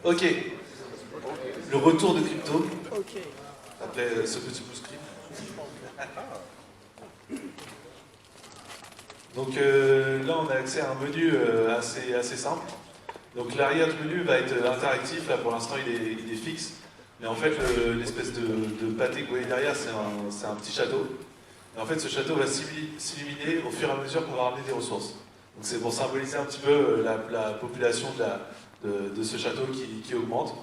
Ok, le retour de crypto, après ce petit bout script. Donc là, on a accès à un menu assez simple. Donc l'arrière du menu va être interactif, là pour l'instant il est fixe. Mais en fait, l'espèce de pâté que vous voyez derrière, c'est un petit château. Et en fait, ce château va s'illuminer au fur et à mesure qu'on va ramener des ressources. Donc c'est pour symboliser un petit peu la population de ce château qui augmente.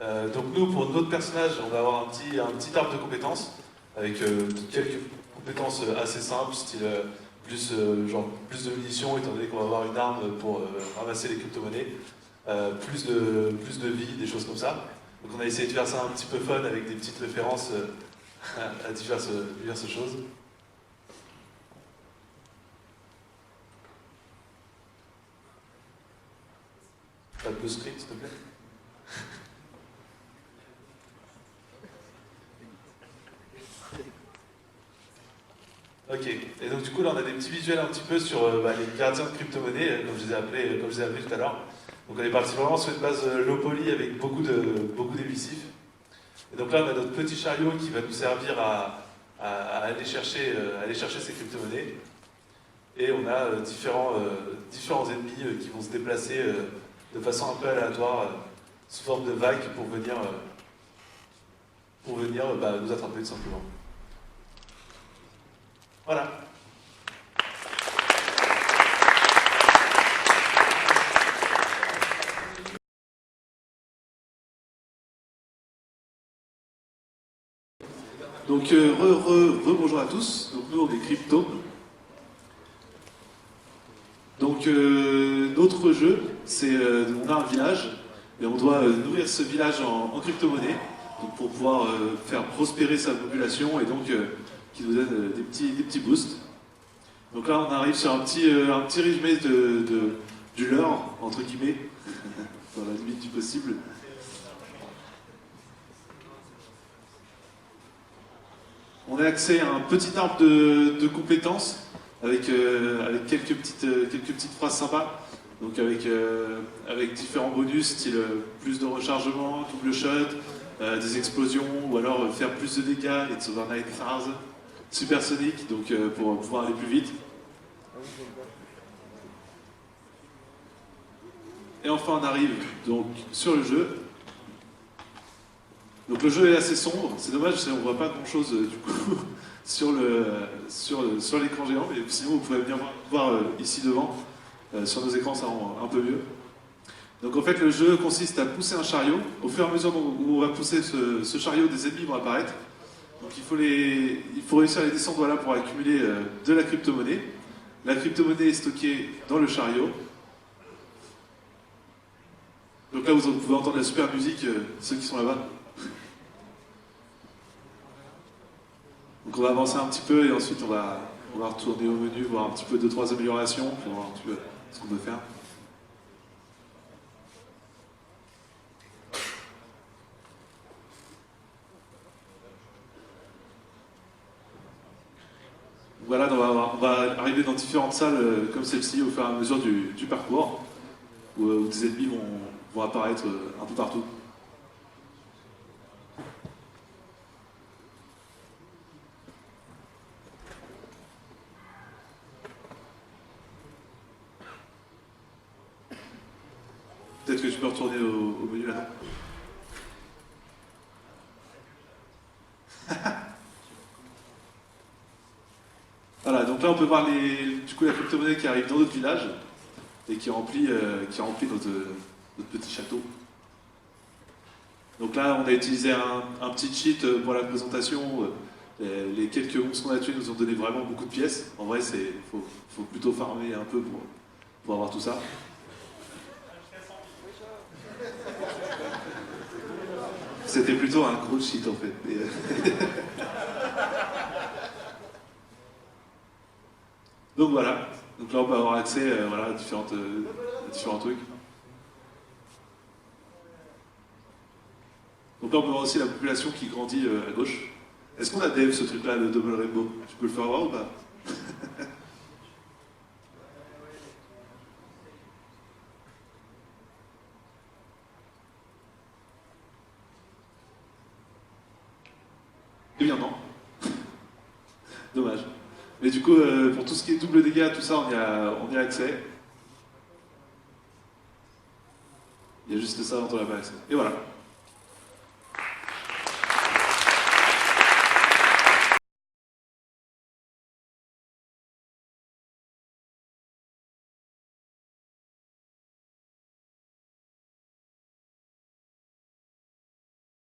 Donc nous, pour notre personnage, on va avoir un petit arbre de compétences, avec quelques compétences assez simples, style plus de munitions, étant donné qu'on va avoir une arme pour ramasser les crypto-monnaies, plus de vie, des choses comme ça. Donc on a essayé de faire ça un petit peu fun avec des petites références à diverses choses. Pas de script, s'il te plaît. Ok, et donc du coup là on a des petits visuels un petit peu sur les gardiens de crypto-monnaies, comme je les ai appelés, tout à l'heure. Donc on est parti vraiment sur une base low poly avec beaucoup d'émissifs. Et donc là on a notre petit chariot qui va nous servir à aller chercher ces crypto-monnaies. Et on a différents ennemis qui vont se déplacer de façon un peu aléatoire, sous forme de vagues pour venir nous attraper tout simplement. Voilà. Donc, bonjour à tous. Donc, nous, on est Crypto. Donc, notre jeu, c'est on a un village et on doit nourrir ce village en crypto-monnaie pour pouvoir faire prospérer sa population et donc qui nous donne des petits boosts. Donc là, on arrive sur un petit résumé du lore, entre guillemets, dans la limite du possible. On a accès à un petit arbre de compétences avec quelques petites phrases sympas. Donc avec différents bonus, style plus de rechargement, double shot, des explosions, ou alors faire plus de dégâts, It's over 9000, supersonique, donc pour pouvoir aller plus vite. Et enfin on arrive donc sur le jeu. Donc le jeu est assez sombre, c'est dommage, on voit pas grand chose du coup sur l'écran géant, mais sinon vous pouvez bien voir ici devant, sur nos écrans ça rend un peu mieux. Donc en fait le jeu consiste à pousser un chariot, au fur et à mesure où on va pousser ce chariot, des ennemis vont apparaître. Donc il faut réussir à les descendre voilà, pour accumuler de la crypto-monnaie. La crypto-monnaie est stockée dans le chariot. Donc là vous pouvez entendre la super musique, ceux qui sont là-bas. Donc on va avancer un petit peu et ensuite on va retourner au menu, voir un petit peu 2-3 améliorations, pour voir un petit peu ce qu'on peut faire. Voilà, on va arriver dans différentes salles comme celle-ci au fur et à mesure du parcours, où des ennemis vont apparaître un peu partout. Peut-être que tu peux retourner au menu là-dedans. Voilà, donc là on peut voir du coup la crypto-monnaie qui arrive dans notre village et qui remplit notre petit château. Donc là on a utilisé un petit cheat pour la présentation. Les quelques monstres qu'on a tués nous ont donné vraiment beaucoup de pièces. En vrai, faut plutôt farmer un peu pour avoir tout ça. C'était plutôt un gros cheat en fait. Donc voilà. Donc là on peut avoir accès voilà, à différents trucs. Donc là on peut voir aussi la population qui grandit à gauche. Est-ce qu'on a dev ce truc-là, le double rainbow? Tu peux le faire voir ou pas? Eh bien non. Dommage. Mais du coup, pour tout ce qui est double dégâts, tout ça, on y a accès. Il y a juste ça dont on n'a pas accès. Et voilà.